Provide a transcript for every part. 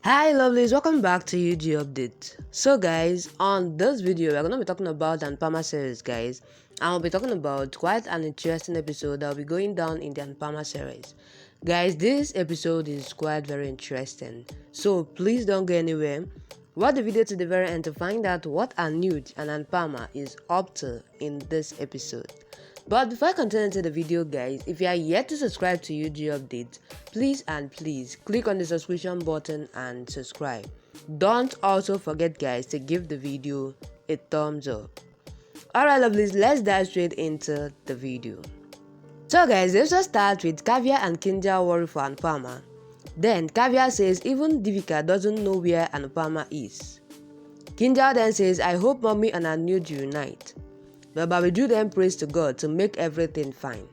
Hi lovelies, welcome back to UG Update. So guys, on this video we're going to be talking about Anupama series guys. And we'll be talking about quite an interesting episode that will be going down in the Anupama series. Guys, this episode is quite very interesting. So please don't go anywhere. Watch the video to the very end to find out what Anuj and Anupama is up to in this episode. But before I continue into the video guys, if you are yet to subscribe to UG Update, please click on the subscription button and subscribe. Don't also forget guys to give the video a thumbs up. Alright lovelies, let's dive straight into the video. So guys, let's just start with Kavya and Kinja worry for Anupama. Then Kavya says even Divika doesn't know where Anupama is. Kinja then says I hope mommy and Anuj unite. But Babidu then prays to God to make everything fine.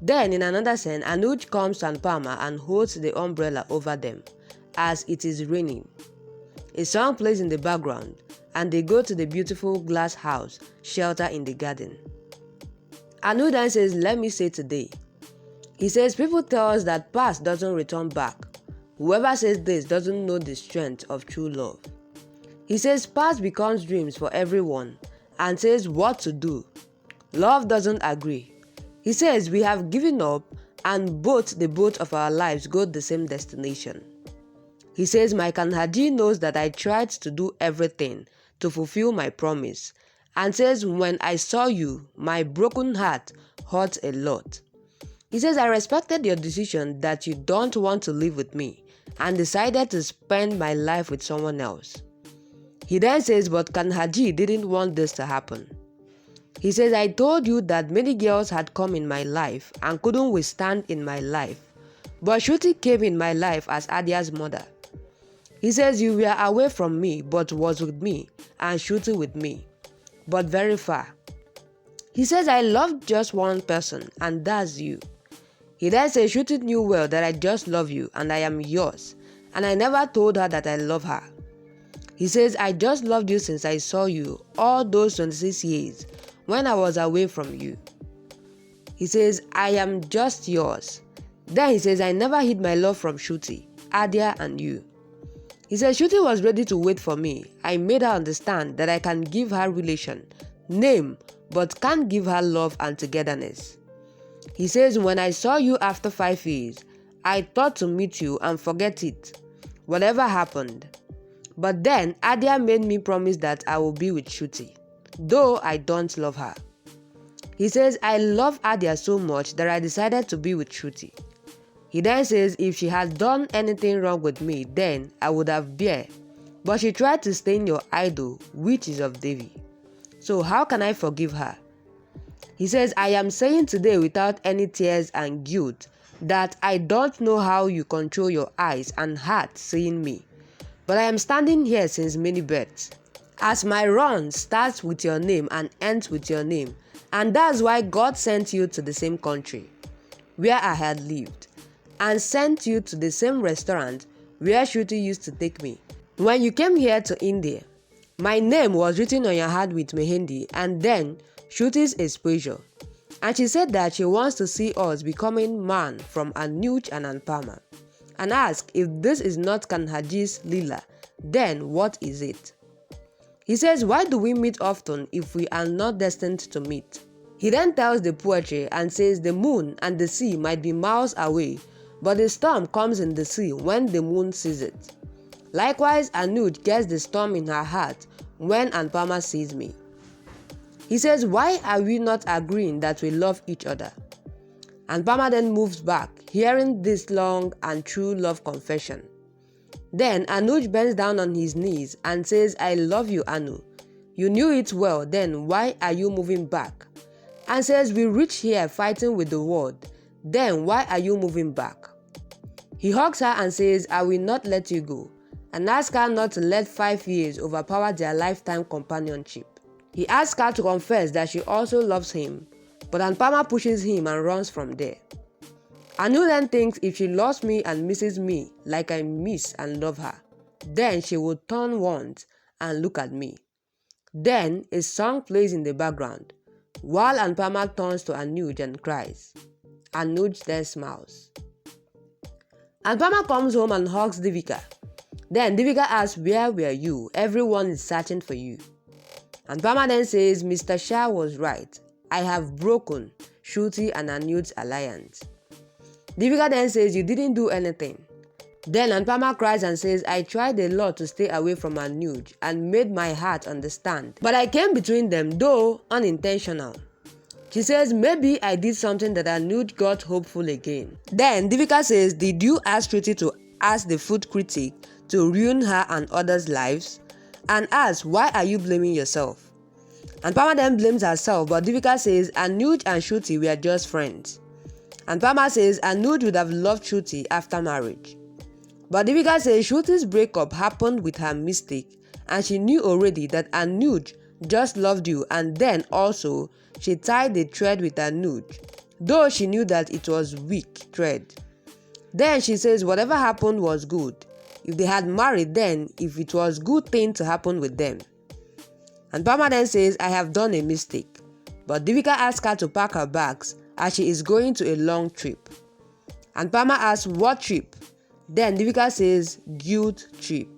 Then in another scene, Anuj comes to Anupama and holds the umbrella over them as it is raining. A song plays in the background and they go to the beautiful glass house shelter in the garden. Anuj then says, let me say today. He says people tell us that past doesn't return back. Whoever says this doesn't know the strength of true love. He says past becomes dreams for everyone and says what to do. Love doesn't agree. He says we have given up and both the boat of our lives go the same destination. He says my Kanhaji knows that I tried to do everything to fulfill my promise and says when I saw you, my broken heart hurt a lot. He says I respected your decision that you don't want to live with me and decided to spend my life with someone else. He then says, but Kanhaji didn't want this to happen. He says, I told you that many girls had come in my life and couldn't withstand in my life. But Shruti came in my life as Adia's mother. He says, you were away from me, but was with me, and Shruti with me, but very far. He says, I loved just one person, and that's you. He then says, Shruti knew well that I just love you, and I am yours, and I never told her that I love her. He says, I just loved you since I saw you all those 26 years when I was away from you. He says, I am just yours. Then he says, I never hid my love from Shruti, Adia and you. He says, Shruti was ready to wait for me. I made her understand that I can give her relation, name, but can't give her love and togetherness. He says, when I saw you after 5 years, I thought to meet you and forget it, whatever happened. But then Adia made me promise that I will be with Shruti, though I don't love her. He says, I love Adia so much that I decided to be with Shruti. He then says, if she had done anything wrong with me, then I would have bare. But she tried to stain your idol, which is of Devi. So how can I forgive her? He says, I am saying today without any tears and guilt that I don't know how you control your eyes and heart seeing me. But I am standing here since many births. As my run starts with your name and ends with your name, and that's why God sent you to the same country where I had lived, and sent you to the same restaurant where Shruti used to take me. When you came here to India, my name was written on your heart with Mehendi and then Shruti's exposure. And she said that she wants to see us becoming man from Anuj and Anupama. And ask if this is not Kanhaji's Leela, then what is it? He says, why do we meet often if we are not destined to meet? He then tells the poetry and says the moon and the sea might be miles away, but the storm comes in the sea when the moon sees it. Likewise, Anuj gets the storm in her heart when Anupama sees me. He says, why are we not agreeing that we love each other? Anupama then moves back, hearing this long and true love confession. Then Anuj bends down on his knees and says, I love you, Anu. You knew it well, then why are you moving back? And says, we reach here fighting with the world, then why are you moving back? He hugs her and says, I will not let you go, and asks her not to let 5 years overpower their lifetime companionship. He asks her to confess that she also loves him, but Anupama pushes him and runs from there. Anu then thinks if she loves me and misses me like I miss and love her, then she would turn once and look at me. Then a song plays in the background, while Anupama turns to Anuj and cries. Anuj then smiles. Anupama comes home and hugs Devika. Then Devika asks, where were you? Everyone is searching for you. Anupama then says, Mr. Shah was right. I have broken Shruti and Anuj's alliance. Devika then says, you didn't do anything. Then Anupama cries and says, I tried a lot to stay away from Anuj and made my heart understand. But I came between them, though unintentional. She says, maybe I did something that Anuj got hopeful again. Then Devika says, did you ask Shruti to ask the food critic to ruin her and others' lives? And asks, why are you blaming yourself? Anupama then blames herself, but Devika says, Anuj and Shruti were just friends. Anupama says, Anuj would have loved Shruti after marriage. But Devika says Shruti's breakup happened with her mistake and she knew already that Anuj just loved you, and then also she tied the thread with Anuj, though she knew that it was weak thread. Then she says whatever happened was good. If they had married, then if it was good thing to happen with them. And Anupama then says, I have done a mistake. But Devika asks her to pack her bags as she is going to a long trip. And Anupama asks, what trip? Then Devika says, guilt trip.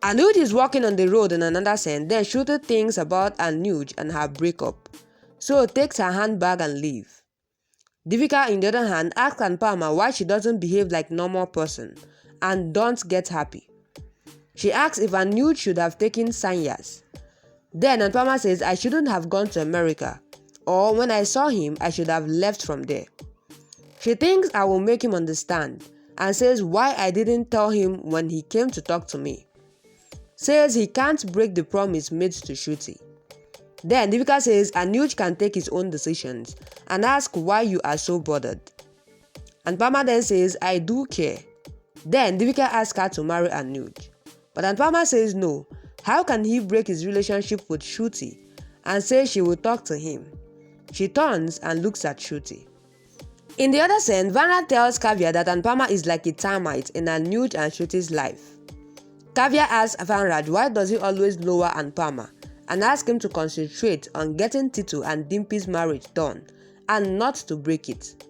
Anuj is walking on the road in another scene. Then Shruti thinks about Anuj and her breakup, so takes her handbag and leaves. Devika, on the other hand, asks Anupama why she doesn't behave like normal person and don't get happy. She asks if Anuj should have taken sannyas. Then Anupama says, I shouldn't have gone to America, or when I saw him, I should have left from there. She thinks I will make him understand and says why I didn't tell him when he came to talk to me. Says he can't break the promise made to Shruti. Then Devika says Anuj can take his own decisions and asks why you are so bothered. And Anupama then says, I do care. Then Devika asks her to marry Anuj. But Anupama says no. How can he break his relationship with Shruti? And says she will talk to him. She turns and looks at Shruti. In the other scene, Vanraj tells Kavya that Anupama is like a termite in Anuj and Shruti's life. Kavya asks Vanraj why does he always lower Anupama and asks him to concentrate on getting Titu and Dimpi's marriage done and not to break it.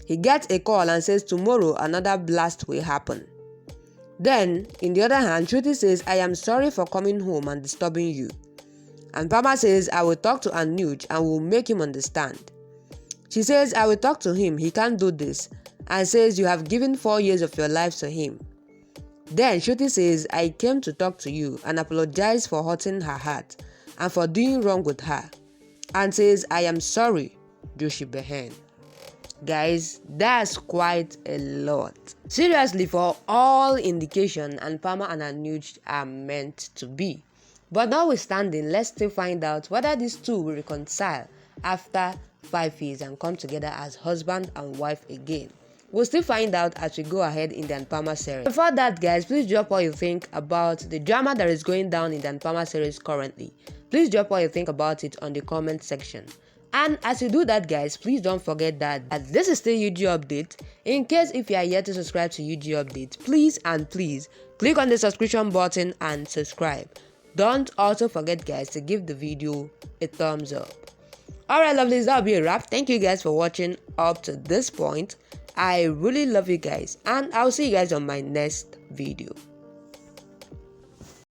He gets a call and says tomorrow another blast will happen. Then, in the other hand, Shruti says, I am sorry for coming home and disturbing you. And Anupama says, I will talk to Anuj and will make him understand. She says, I will talk to him, he can't do this, and says you have given 4 years of your life to him. Then Shruti says, I came to talk to you and apologize for hurting her heart and for doing wrong with her, and says, I am sorry, Joshi Behen. Guys, that's quite a lot. Seriously, for all indication, Anupama and Anuj are meant to be. But notwithstanding, let's still find out whether these two will reconcile after 5 years and come together as husband and wife again. We'll still find out as we go ahead in the Anupama series. Before that, guys, please drop what you think about the drama that is going down in the Anupama series currently. Please drop what you think about it on the comment section. And as you do that, guys, please don't forget that this is still UG Update. In case if you are yet to subscribe to UG Update, please click on the subscription button and subscribe. Don't also forget, guys, to give the video a thumbs up. Alright, lovelies, that'll be a wrap. Thank you guys for watching up to this point. I really love you guys, and I'll see you guys on my next video.